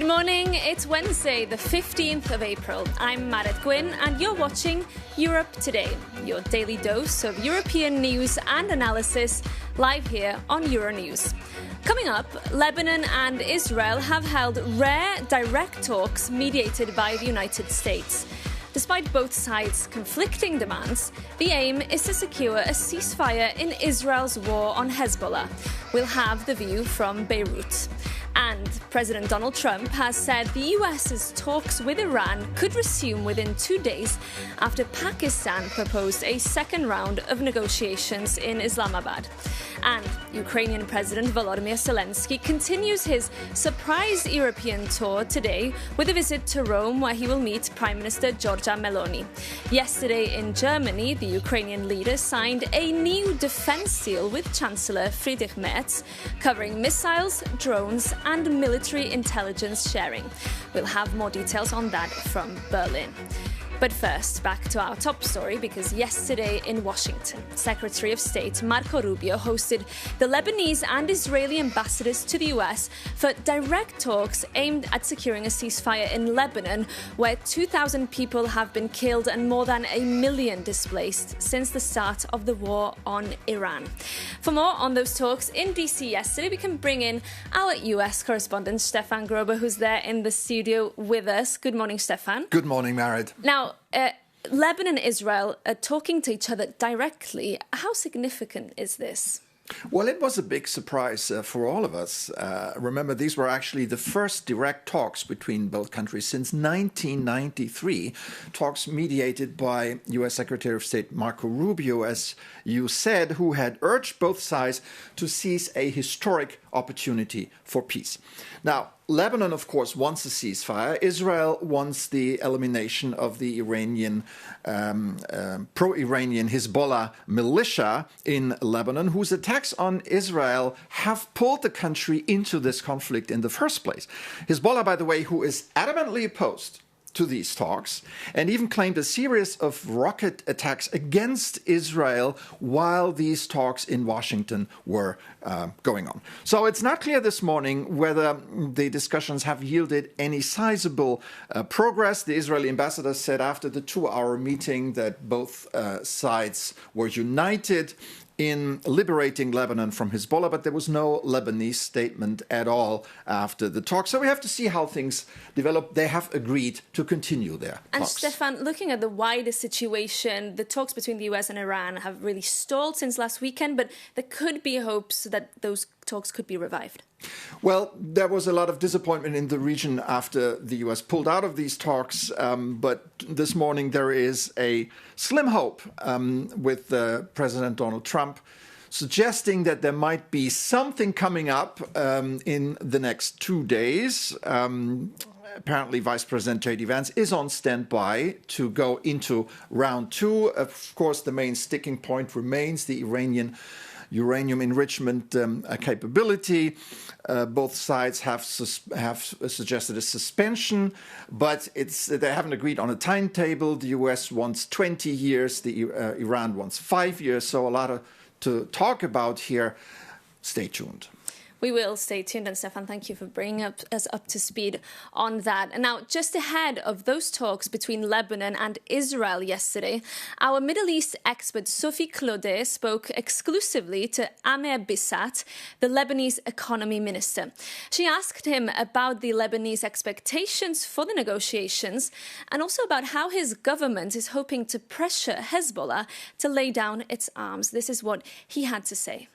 Good morning. It's Wednesday, the 15th of April. I'm Marit Gwyn, and you're watching Europe Today, your daily dose of European news and analysis, live here on Euronews. Coming up, Lebanon and Israel have held rare direct talks mediated by the United States. Despite both sides' conflicting demands, the aim is to secure a ceasefire in Israel's war on Hezbollah. We'll have the view from Beirut. And President Donald Trump has said the US's talks with Iran could resume within 2 days after Pakistan proposed a second round of negotiations in Islamabad. And Ukrainian President Volodymyr Zelenskyy continues his surprise European tour today with a visit to Rome, where he will meet Prime Minister Giorgia Meloni. Yesterday in Germany, the Ukrainian leader signed a new defense deal with Chancellor Friedrich Merz, covering missiles, drones, and military intelligence sharing. We'll have more details on that from Berlin. But first, back to our top story, because yesterday in Washington, Secretary of State Marco Rubio hosted the Lebanese and Israeli ambassadors to the US for direct talks aimed at securing a ceasefire in Lebanon, where 2,000 people have been killed and more than 1 million displaced since the start of the war on Iran. For more on those talks in DC yesterday, we can bring in our US correspondent, Stefan Grober, who's there in the studio with us. Good morning, Stefan. Good morning, Marit. Now, Lebanon and Israel are talking to each other directly. How significant is this? Well, it was a big surprise for all of us. Remember, these were actually the first direct talks between both countries since 1993, talks mediated by U.S. Secretary of State Marco Rubio, as you said, who had urged both sides to seize a historic opportunity for peace. Now, Lebanon, of course, wants a ceasefire. Israel wants the elimination of the Iranian, pro-Iranian Hezbollah militia in Lebanon, whose attacks on Israel have pulled the country into this conflict in the first place. Hezbollah, by the way, who is adamantly opposed to these talks, and even claimed a series of rocket attacks against Israel while these talks in Washington were going on. So it's not clear this morning whether the discussions have yielded any sizable progress. The Israeli ambassador said after the 2-hour meeting that both sides were united in liberating Lebanon from Hezbollah, but there was no Lebanese statement at all after the talk. So we have to see how things develop. They have agreed to continue their talks. And Stefan, looking at the wider situation, the talks between the US and Iran have really stalled since last weekend, but there could be hopes that those talks could be revived. Well, there was a lot of disappointment in the region after the U.S. pulled out of these talks, but this morning there is a slim hope with President Donald Trump suggesting that there might be something coming up in the next 2 days. Apparently, Vice President J.D. Vance is on standby to go into round 2. Of course, the main sticking point remains the Iranian uranium enrichment capability. Both sides have suggested a suspension, but they haven't agreed on a timetable. The U.S. wants 20 years, Iran wants 5 years, so a lot to talk about here. Stay tuned. We will stay tuned, and Stefan, thank you for bringing us up to speed on that. And now, just ahead of those talks between Lebanon and Israel yesterday, our Middle East expert Sophie Claudet spoke exclusively to Amer Bissat, the Lebanese economy minister. She asked him about the Lebanese expectations for the negotiations and also about how his government is hoping to pressure Hezbollah to lay down its arms. This is what he had to say.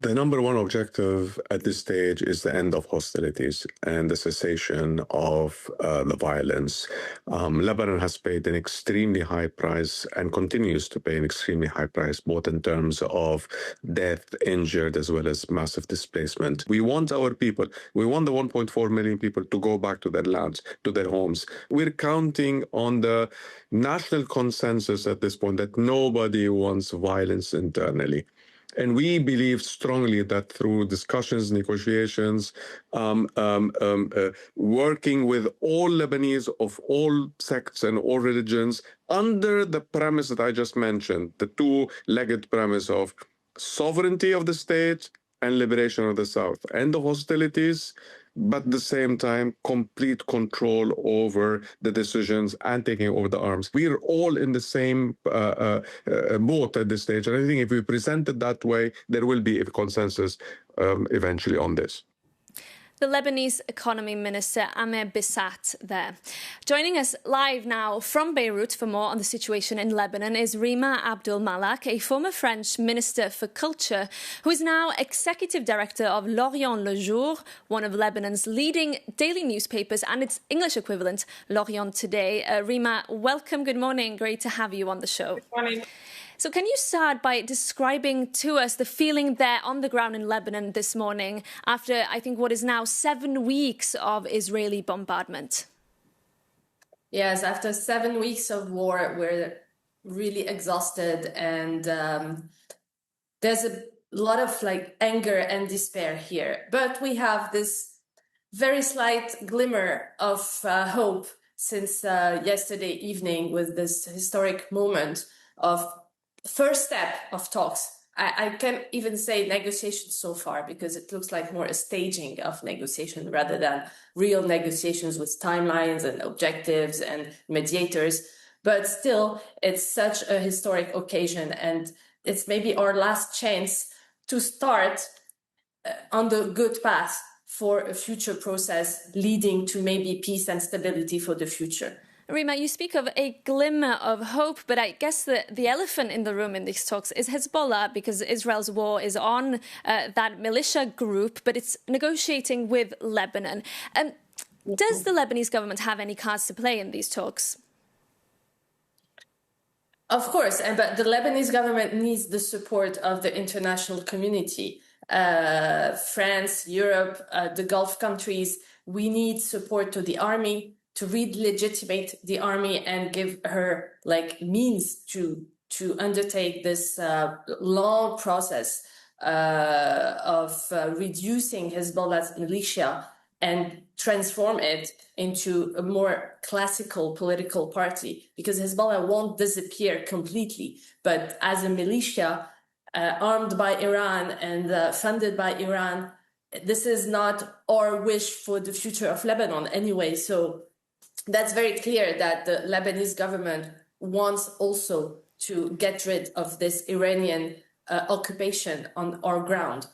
The number one objective at this stage is the end of hostilities and the cessation of the violence. Lebanon has paid an extremely high price and continues to pay an extremely high price, both in terms of death, injured, as well as massive displacement. We want our people, we want the 1.4 million people to go back to their lands, to their homes. We're counting on the national consensus at this point that nobody wants violence internally. And we believe strongly that through discussions, negotiations, working with all Lebanese of all sects and all religions, under the premise that I just mentioned, the two-legged premise of sovereignty of the state and liberation of the South, and the hostilities, but at the same time, complete control over the decisions and taking over the arms. We're all in the same boat at this stage. And I think if we present it that way, there will be a consensus eventually on this. The Lebanese Economy Minister Amer Bissat there. Joining us live now from Beirut for more on the situation in Lebanon is Rima Abdul Malak, a former French Minister for Culture, who is now Executive Director of L'Orient Le Jour, one of Lebanon's leading daily newspapers, and its English equivalent, L'Orient Today. Rima, welcome. Good morning. Great to have you on the show. Good morning. So can you start by describing to us the feeling there on the ground in Lebanon this morning after, I think, what is now 7 weeks of Israeli bombardment? Yes, after 7 weeks of war, we're really exhausted, and there's a lot of anger and despair here. But we have this very slight glimmer of hope since yesterday evening with this historic moment of first step of talks. I can't even say negotiations so far because it looks like more a staging of negotiation rather than real negotiations with timelines and objectives and mediators. But still, it's such a historic occasion, and it's maybe our last chance to start on the good path for a future process leading to maybe peace and stability for the future. Rima, you speak of a glimmer of hope, but I guess the elephant in the room in these talks is Hezbollah, because Israel's war is on that militia group, but it's negotiating with Lebanon. Does the Lebanese government have any cards to play in these talks? Of course, but the Lebanese government needs the support of the international community. France, Europe, the Gulf countries, we need support to the army, to re-legitimate the army and give her means to undertake this long process of reducing Hezbollah's militia and transform it into a more classical political party, because Hezbollah won't disappear completely, but as a militia armed by Iran and funded by Iran, this is not our wish for the future of Lebanon anyway. So that's very clear that the Lebanese government wants also to get rid of this Iranian occupation on our ground.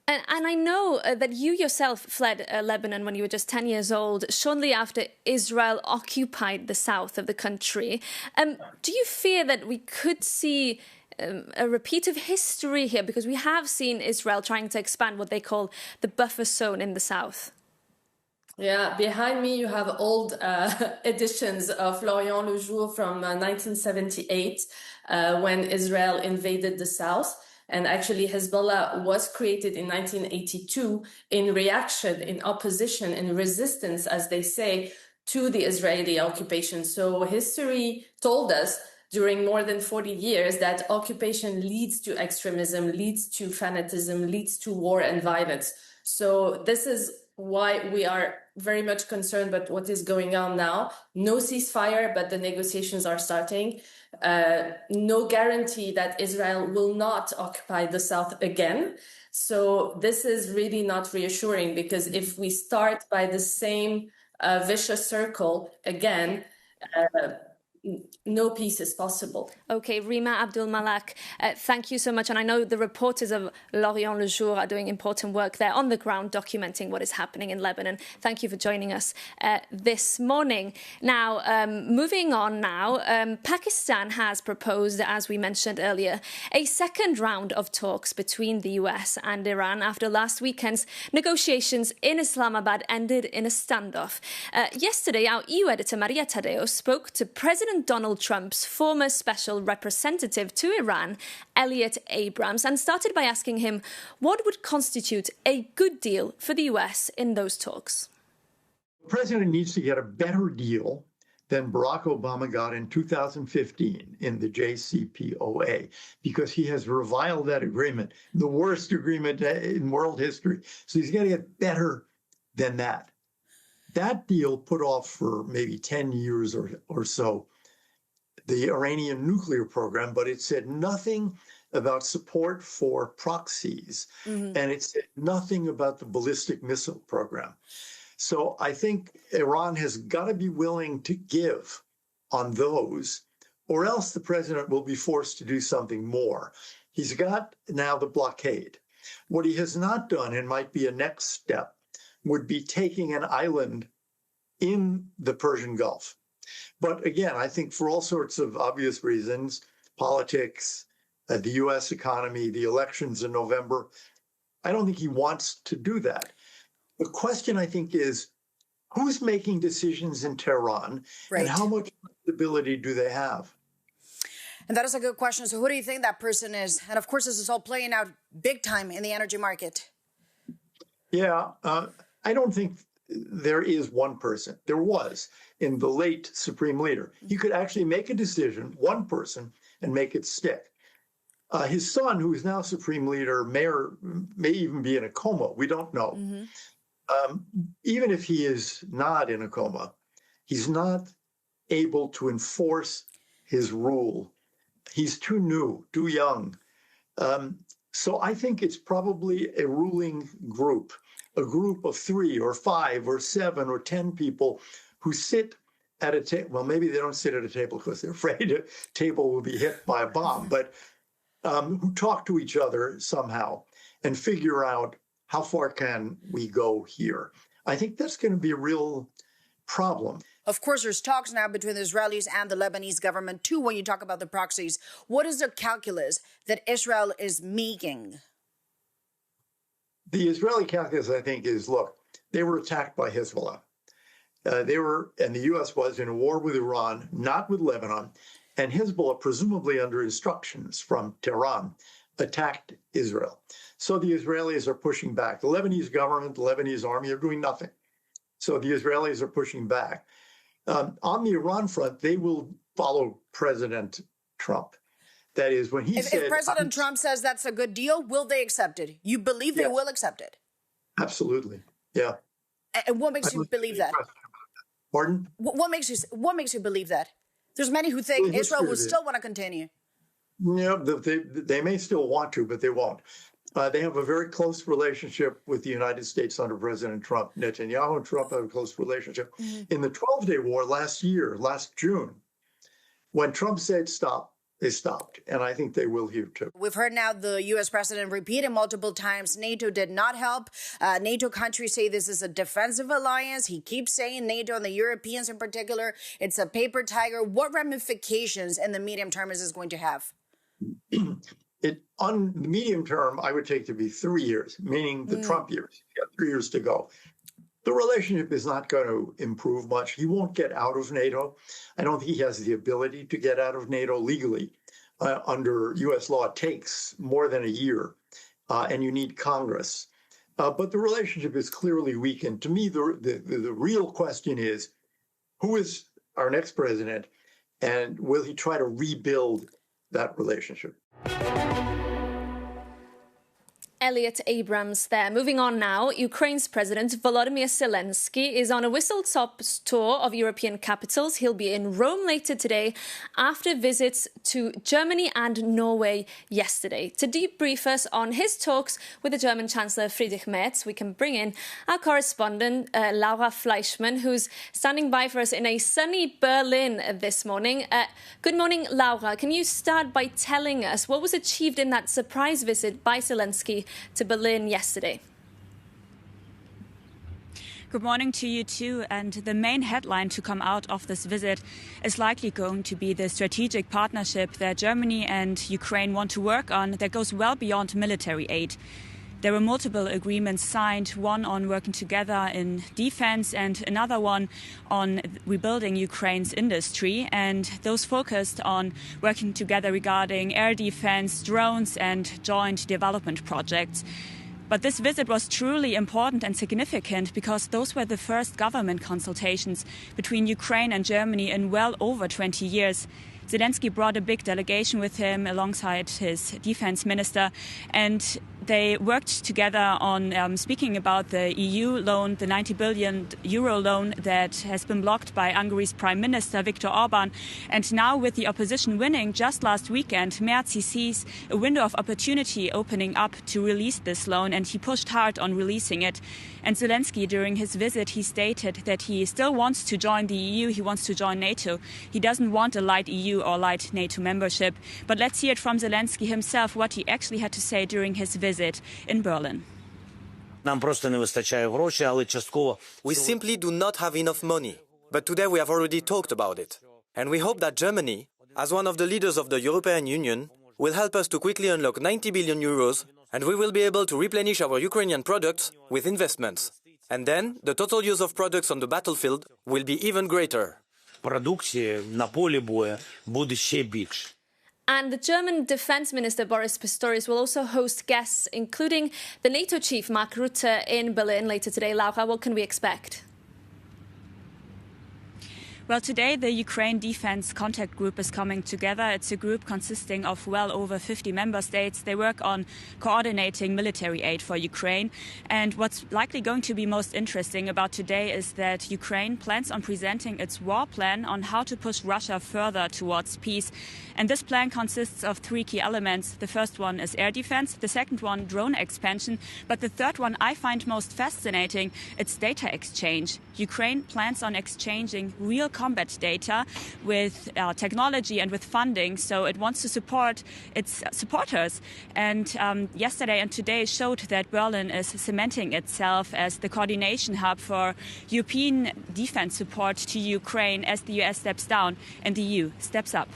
And I know that you yourself fled Lebanon when you were just 10 years old, shortly after Israel occupied the south of the country. Do you fear that we could see a repeat of history here? Because we have seen Israel trying to expand what they call the buffer zone in the south. Yeah, behind me you have old editions of L'Orient Le Jour from 1978 when Israel invaded the south. And actually Hezbollah was created in 1982 in reaction, in opposition, in resistance, as they say, to the Israeli occupation. So history told us during more than 40 years that occupation leads to extremism, leads to fanatism, leads to war and violence. So this is why we are very much concerned about what is going on now. No ceasefire, but the negotiations are starting. No guarantee that Israel will not occupy the south again. So this is really not reassuring, because if we start by the same vicious circle again, no peace is possible. OK, Rima Abdul Malak, thank you so much. And I know the reporters of L'Orient Le Jour are doing important work there on the ground, documenting what is happening in Lebanon. Thank you for joining us this morning. Now, moving on now, Pakistan has proposed, as we mentioned earlier, a second round of talks between the US and Iran after last weekend's negotiations in Islamabad ended in a standoff. Yesterday, our EU editor Maria Tadeo spoke to President Donald Trump's former special representative to Iran, Elliot Abrams, and started by asking him what would constitute a good deal for the US in those talks. The president needs to get a better deal than Barack Obama got in 2015 in the JCPOA, because he has reviled that agreement, the worst agreement in world history. So he's got to get better than that. That deal put off for maybe 10 years or so the Iranian nuclear program, but it said nothing about support for proxies, and it said nothing about the ballistic missile program. So I think Iran has got to be willing to give on those, or else the president will be forced to do something more. He's got now the blockade. What he has not done, and might be a next step, would be taking an island in the Persian Gulf. But again, I think for all sorts of obvious reasons, politics, the U.S. economy, the elections in November, I don't think he wants to do that. The question, I think, is who's making decisions in Tehran, and how much flexibility do they have? And that is a good question. So who do you think that person is? And of course, this is all playing out big time in the energy market. Yeah, I don't think there is one person. There was in the late Supreme Leader. He could actually make a decision, one person, and make it stick. His son, who is now Supreme Leader, may even be in a coma. We don't know. Even if he is not in a coma, he's not able to enforce his rule. He's too new, too young. So I think it's probably a ruling group, a group of 3 or 5 or 7 or 10 people who sit at a table. Well, maybe they don't sit at a table because they're afraid a table will be hit by a bomb, but who talk to each other somehow and figure out how far can we go here. I think that's going to be a real problem. Of course, there's talks now between the Israelis and the Lebanese government, too, when you talk about the proxies. What is the calculus that Israel is making? The Israeli calculus, I think, is, look, they were attacked by Hezbollah. And the U.S. was in a war with Iran, not with Lebanon. And Hezbollah, presumably under instructions from Tehran, attacked Israel. So the Israelis are pushing back. The Lebanese government, the Lebanese army are doing nothing. So the Israelis are pushing back. On the Iran front, they will follow President Trump. That is, when he said... If President Trump says that's a good deal, will they accept it? You believe they will accept it? Absolutely, yeah. And what makes you believe that? Pardon? What makes you believe that? There's many who think Israel will still want to continue. Yeah, they may still want to, but they won't. They have a very close relationship with the United States under President Trump. Netanyahu and Trump have a close relationship. In the 12-day war last June, when Trump said stop, they stopped. And I think they will here, too. We've heard now the U.S. president repeat it multiple times. NATO did not help. NATO countries say this is a defensive alliance. He keeps saying NATO and the Europeans in particular, it's a paper tiger. What ramifications in the medium term is this going to have? On the medium term, I would take to be 3 years, meaning the Trump years. He's got 3 years to go. The relationship is not going to improve much. He won't get out of NATO. I don't think he has the ability to get out of NATO legally. Under U.S. law, it takes more than a year, and you need Congress. But the relationship is clearly weakened. To me, the real question is, who is our next president, and will he try to rebuild that relationship? Elliot Abrams there. Moving on now, Ukraine's President Volodymyr Zelenskyy is on a whistle-stop tour of European capitals. He'll be in Rome later today after visits to Germany and Norway yesterday. To debrief us on his talks with the German Chancellor Friedrich Merz, we can bring in our correspondent Laura Fleischmann, who's standing by for us in a sunny Berlin this morning. Good morning, Laura. Can you start by telling us what was achieved in that surprise visit by Zelenskyy to Berlin yesterday? Good morning to you too. And the main headline to come out of this visit is likely going to be the strategic partnership that Germany and Ukraine want to work on that goes well beyond military aid. There were multiple agreements signed, one on working together in defense and another one on rebuilding Ukraine's industry. And those focused on working together regarding air defense, drones and joint development projects. But this visit was truly important and significant because those were the first government consultations between Ukraine and Germany in well over 20 years. Zelenskyy brought a big delegation with him alongside his defense minister, and they worked together on speaking about the EU loan, the 90 billion euro loan that has been blocked by Hungary's Prime Minister Viktor Orban. And now with the opposition winning just last weekend, Merz sees a window of opportunity opening up to release this loan, and he pushed hard on releasing it. And Zelenskyy, during his visit, he stated that he still wants to join the EU, he wants to join NATO. He doesn't want a light EU or light NATO membership. But let's hear it from Zelenskyy himself, what he actually had to say during his visit in Berlin. We simply do not have enough money. But today we have already talked about it. And we hope that Germany, as one of the leaders of the European Union, will help us to quickly unlock 90 billion euros, and we will be able to replenish our Ukrainian products with investments. And then the total use of products on the battlefield will be even greater. And the German Defence Minister Boris Pistorius will also host guests, including the NATO chief Mark Rutte in Berlin later today. Laura, what can we expect? Well, today the Ukraine Defense Contact Group is coming together. It's a group consisting of well over 50 member states. They work on coordinating military aid for Ukraine. And what's likely going to be most interesting about today is that Ukraine plans on presenting its war plan on how to push Russia further towards peace. And this plan consists of three key elements. The first one is air defense, the second one drone expansion, but the third one I find most fascinating, it's data exchange. Ukraine plans on exchanging real combat data with technology and with funding, so it wants to support its supporters. And yesterday and today showed that Berlin is cementing itself as the coordination hub for European defense support to Ukraine as the US steps down and the EU steps up.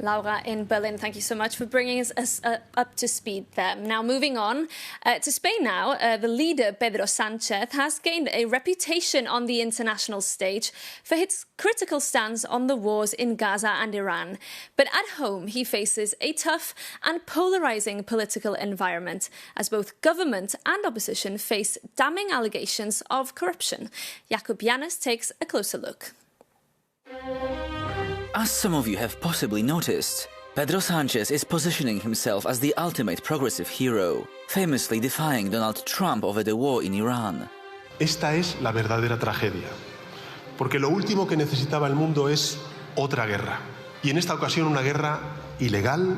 Laura in Berlin, thank you so much for bringing us up to speed there. Now, moving on to Spain now, the leader, Pedro Sánchez, has gained a reputation on the international stage for his critical stance on the wars in Gaza and Iran. But at home, he faces a tough and polarising political environment, as both government and opposition face damning allegations of corruption. Jakub Janes takes a closer look. As some of you have possibly noticed, Pedro Sánchez is positioning himself as the ultimate progressive hero, famously defying Donald Trump over the war in Iran. Esta es la verdadera tragedia, porque lo último que necesitaba el mundo es otra guerra, y en esta ocasión una guerra ilegal.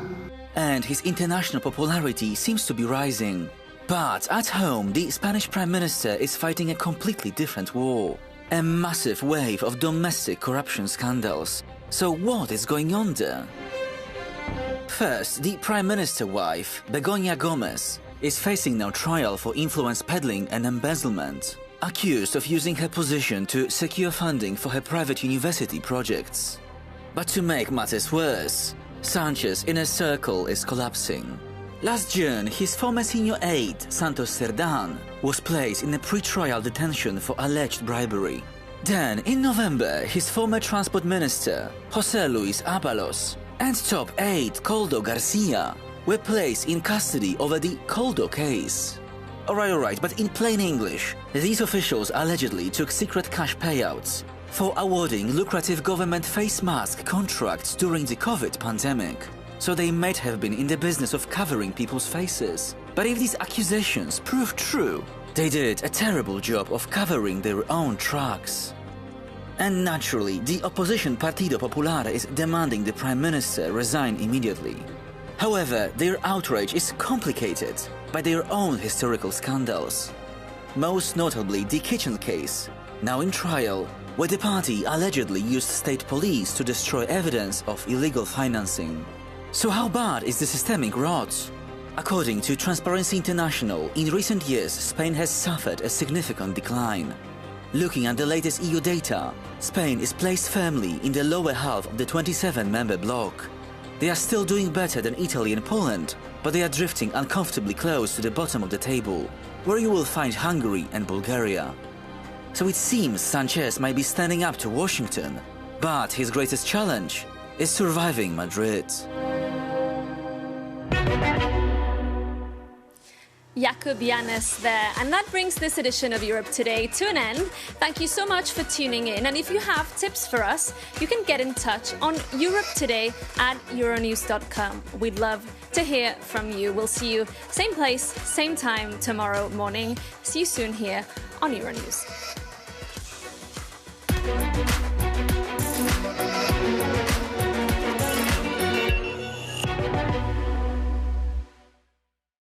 And his international popularity seems to be rising. But at home, the Spanish Prime Minister is fighting a completely different war. A massive wave of domestic corruption scandals. So what is going on there? First, the Prime Minister's wife, Begoña Gómez, is facing now trial for influence peddling and embezzlement, accused of using her position to secure funding for her private university projects. But to make matters worse, Sánchez inner circle is collapsing. Last June, his former senior aide, Santos Cerdán, was placed in a pre-trial detention for alleged bribery. Then, in November, his former transport minister, José Luis Ábalos, and top aide Koldo Garcia were placed in custody over the Koldo case. Alright, but in plain English, these officials allegedly took secret cash payouts for awarding lucrative government face mask contracts during the COVID pandemic. So they might have been in the business of covering people's faces. But if these accusations prove true, they did a terrible job of covering their own tracks. And naturally, the opposition Partido Popular is demanding the Prime Minister resign immediately. However, their outrage is complicated by their own historical scandals. Most notably the kitchen case, now in trial, where the party allegedly used state police to destroy evidence of illegal financing. So how bad is the systemic rot? According to Transparency International, in recent years, Spain has suffered a significant decline. Looking at the latest EU data, Spain is placed firmly in the lower half of the 27-member bloc. They are still doing better than Italy and Poland, but they are drifting uncomfortably close to the bottom of the table, where you will find Hungary and Bulgaria. So it seems Sánchez might be standing up to Washington, but his greatest challenge is surviving Madrid. Jakub Janus there. And that brings this edition of Europe Today to an end. Thank you so much for tuning in. And if you have tips for us, you can get in touch on europetoday@euronews.com. We'd love to hear from you. We'll see you same place, same time tomorrow morning. See you soon here on Euronews.